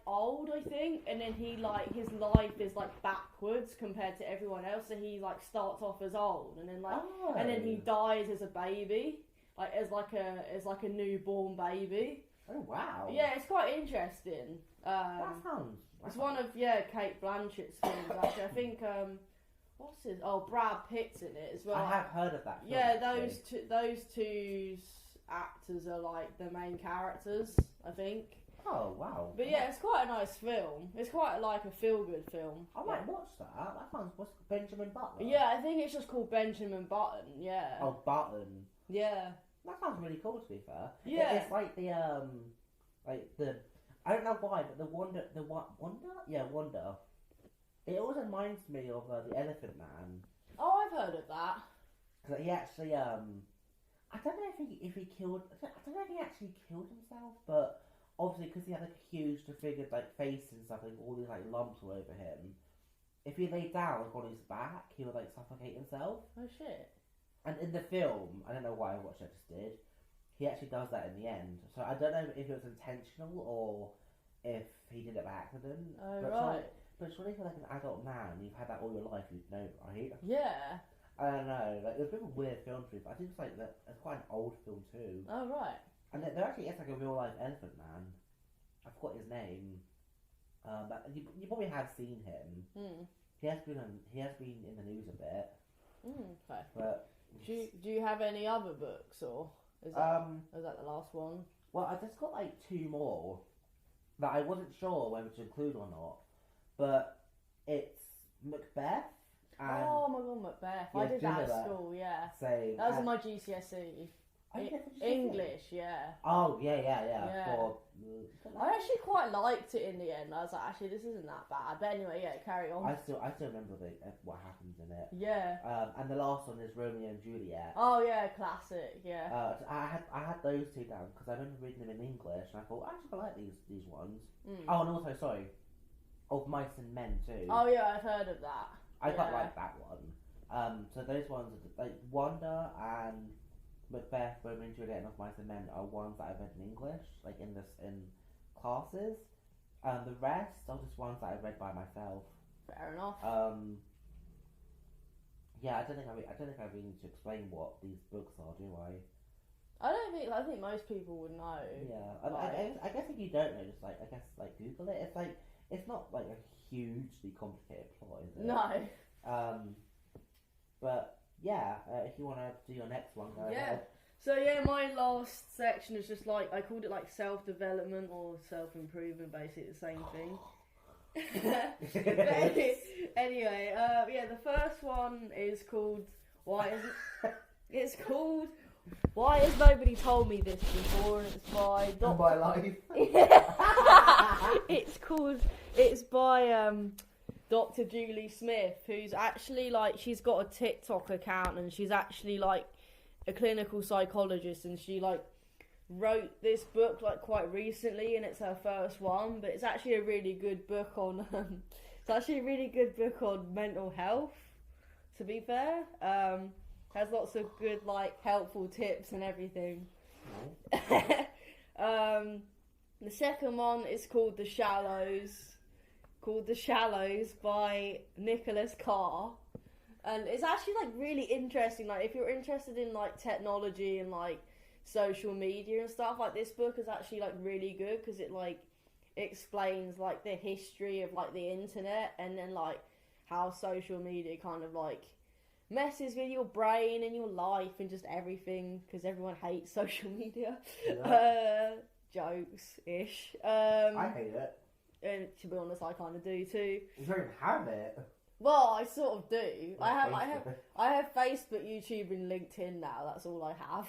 Speaker 1: old, I think, and then he like his life is like backwards compared to everyone else. So he like starts off as old, and then and then he dies as a baby, like as a newborn baby.
Speaker 2: Oh wow!
Speaker 1: Yeah, it's quite interesting.
Speaker 2: That sounds.
Speaker 1: It's one of Kate Blanchett's films. Actually, I think what's his? Oh, Brad Pitt's in it as well.
Speaker 2: I have heard of that film.
Speaker 1: Yeah, those two actors are like the main characters, I think.
Speaker 2: Oh wow!
Speaker 1: But yeah, it's quite a nice film. It's quite like a feel-good film.
Speaker 2: I might watch that. That sounds. What's Benjamin Butler?
Speaker 1: Yeah, I think it's just called Benjamin Button. Yeah.
Speaker 2: Oh, Button.
Speaker 1: Yeah.
Speaker 2: That sounds really cool. To be fair.
Speaker 1: Yeah.
Speaker 2: It's like the I don't know why, but the Wonder. Yeah, Wonder. It always reminds me of the Elephant Man.
Speaker 1: Oh, I've heard of that.
Speaker 2: Because he actually I don't know if he killed. I don't know if he actually killed himself, but obviously because he had like a huge disfigured like face and stuff, like all these like lumps all over him. If he lay down like on his back, he would like suffocate himself.
Speaker 1: Oh shit.
Speaker 2: And in the film, I don't know why I watched it, I just did. He actually does that in the end. So I don't know if it was intentional or if he did it by accident.
Speaker 1: Oh
Speaker 2: but
Speaker 1: right.
Speaker 2: But surely for like an adult man, you've had that all your life, you'd know, right?
Speaker 1: Yeah.
Speaker 2: I don't know. Like, it was a bit of a weird film to me, but I think it's like it's quite an old film too.
Speaker 1: Oh right.
Speaker 2: And there actually is like a real life Elephant Man. I forgot his name. But you probably have seen him.
Speaker 1: Hmm.
Speaker 2: He has been in the news a bit.
Speaker 1: Okay.
Speaker 2: But
Speaker 1: do you have any other books, or is that the last one?
Speaker 2: Well, I just got like 2 more that I wasn't sure whether to include or not. But it's Macbeth. And
Speaker 1: Oh my god, Macbeth!
Speaker 2: Yeah,
Speaker 1: I did
Speaker 2: do you
Speaker 1: that
Speaker 2: know
Speaker 1: at
Speaker 2: that?
Speaker 1: school. Yeah.
Speaker 2: Same.
Speaker 1: That was in my GCSE.
Speaker 2: Oh, yeah, did you say
Speaker 1: English, yeah.
Speaker 2: Oh yeah.
Speaker 1: Yeah. I actually quite liked it in the end. I was like, actually, this isn't that bad. But anyway, yeah, carry on.
Speaker 2: I still remember what happens in it.
Speaker 1: Yeah.
Speaker 2: And the last one is Romeo and Juliet.
Speaker 1: Oh yeah, classic. Yeah.
Speaker 2: So I had those 2 down because I remember reading them in English, and I thought actually I like these ones. Oh, and also sorry, Of Mice and Men too.
Speaker 1: Oh yeah, I've heard of that.
Speaker 2: I quite like that one. So those ones are like Wonder and Macbeth, Romeo and Juliet, and Of Mice and Men are ones that I've read in English, like in classes. The rest are just ones that I've read by myself.
Speaker 1: Fair enough.
Speaker 2: Yeah, I don't think I really need to explain what these books are, do I?
Speaker 1: I think most people would know.
Speaker 2: Yeah, I guess if you don't know, just Google it. It's like it's not like a hugely complicated plot, is it?
Speaker 1: No.
Speaker 2: But yeah, if you want to do your next one, go ahead.
Speaker 1: So yeah, my last section is just like I called it like self-development or self-improvement, basically the same thing. Anyway, the first one is called Why has nobody told me this before? And it's by
Speaker 2: My life.
Speaker 1: It's by Dr. Julie Smith, who's actually like she's got a TikTok account and she's actually like a clinical psychologist, and she like wrote this book like quite recently, and it's her first one. But it's actually a really good book on. It's actually a really good book on mental health. To be fair, has lots of good like helpful tips and everything. The second one is called The Shallows. By Nicolas Carr. And it's actually like really interesting. Like if you're interested in like technology and like social media and stuff, like this book is actually like really good because it like explains like the history of like the internet and then like how social media kind of like messes with your brain and your life and just everything because everyone hates social media. Jokes ish.
Speaker 2: I hate it.
Speaker 1: And to be honest, I kind of do too.
Speaker 2: You don't even have it.
Speaker 1: Well, I sort of do. I have Facebook, YouTube, and LinkedIn now. That's all I have.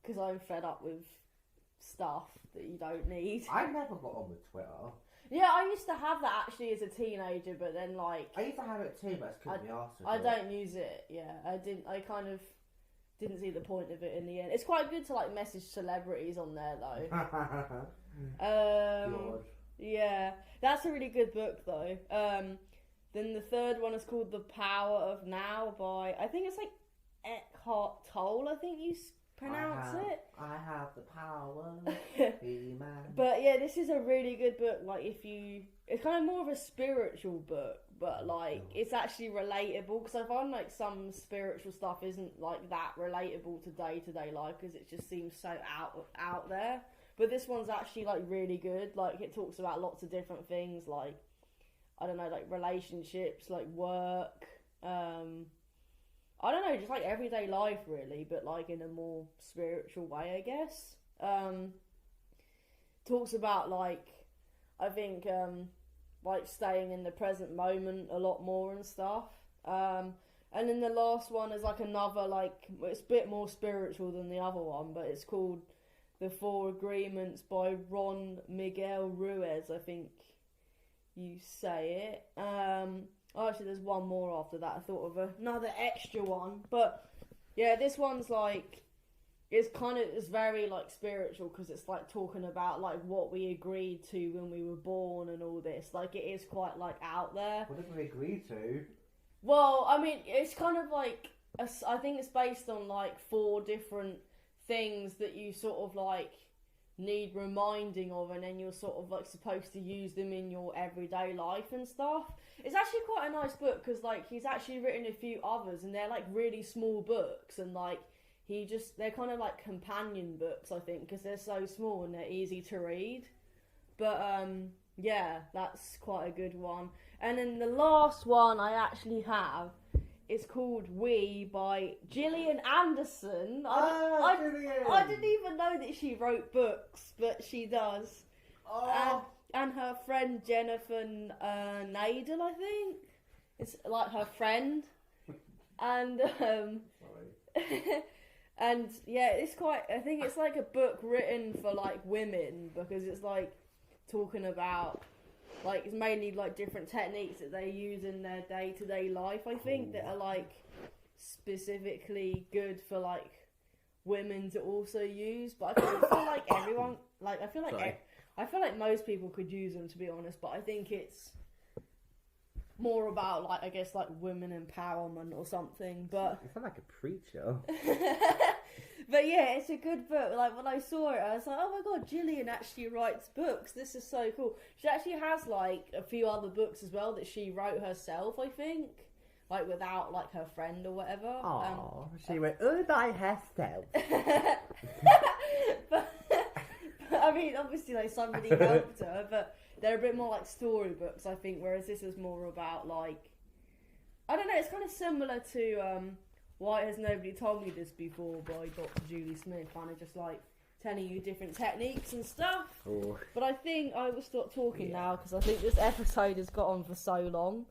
Speaker 1: Because I'm fed up with stuff that you don't need.
Speaker 2: I never got on with Twitter.
Speaker 1: Yeah, I used to have that actually as a teenager, but then like
Speaker 2: I used to have it too, but I couldn't be asked.
Speaker 1: I don't use it. Yeah, I kind of didn't see the point of it in the end. It's quite good to like message celebrities on there though. Yeah, that's a really good book though. Then the third one is called The Power of Now by, I think it's like Eckhart Tolle, I think you pronounce it.
Speaker 2: I have the power. Be man.
Speaker 1: But yeah, this is a really good book. Like it's kind of more of a spiritual book, but like it's actually relatable because I find like some spiritual stuff isn't like that relatable to day-to-day life because it just seems so out there. But this one's actually like really good. Like it talks about lots of different things, like I don't know, like relationships, like work. I don't know, just like everyday life really, but like in a more spiritual way, I guess. Talks about like I think like staying in the present moment a lot more and stuff. And then the last one is like another like it's a bit more spiritual than the other one, but it's called The Four Agreements by Ron Miguel Ruiz, I think you say it. Actually, there's one more after that. I thought of another extra one, but yeah, this one's like it's very like spiritual because it's like talking about like what we agreed to when we were born and all this. Like it is quite like out there.
Speaker 2: What did we agree to?
Speaker 1: Well, I mean, it's kind of like I think it's based on like 4 different things that you sort of like need reminding of, and then you're sort of like supposed to use them in your everyday life and stuff. It's actually quite a nice book because like he's actually written a few others and they're like really small books, and like they're kind of like companion books, I think, because they're so small and they're easy to read. But yeah, that's quite a good one. And then the last one I actually have is called We by Gillian Anderson.
Speaker 2: Gillian!
Speaker 1: I didn't even know that she wrote books, but she does.
Speaker 2: Oh.
Speaker 1: And her friend Jennifer Nadel, I think. It's like her friend. And
Speaker 2: Sorry.
Speaker 1: and yeah, it's quite, I think it's like a book written for like women because it's like talking about like it's mainly like different techniques that they use in their day-to-day life, I think, that are like specifically good for like women to also use. But I feel like everyone, like I feel like most people could use them, to be honest. But I think it's more about like I guess like women empowerment or something. But
Speaker 2: you sound like a preacher.
Speaker 1: But yeah, it's a good book. Like when I saw it, I was like, oh my god, Gillian actually writes books. This is so cool. She actually has like a few other books as well that she wrote herself, I think. Like without like her friend or whatever.
Speaker 2: Oh, she went all by herself.
Speaker 1: but I mean, obviously like somebody helped her, but they're a bit more like storybooks, I think, whereas this is more about like, I don't know, it's kind of similar to Why Has Nobody Told Me This Before by Dr. Julie Smith, kind of just like telling you different techniques and stuff.
Speaker 2: Oh.
Speaker 1: But I think I will stop talking now because I think this episode has got on for so long.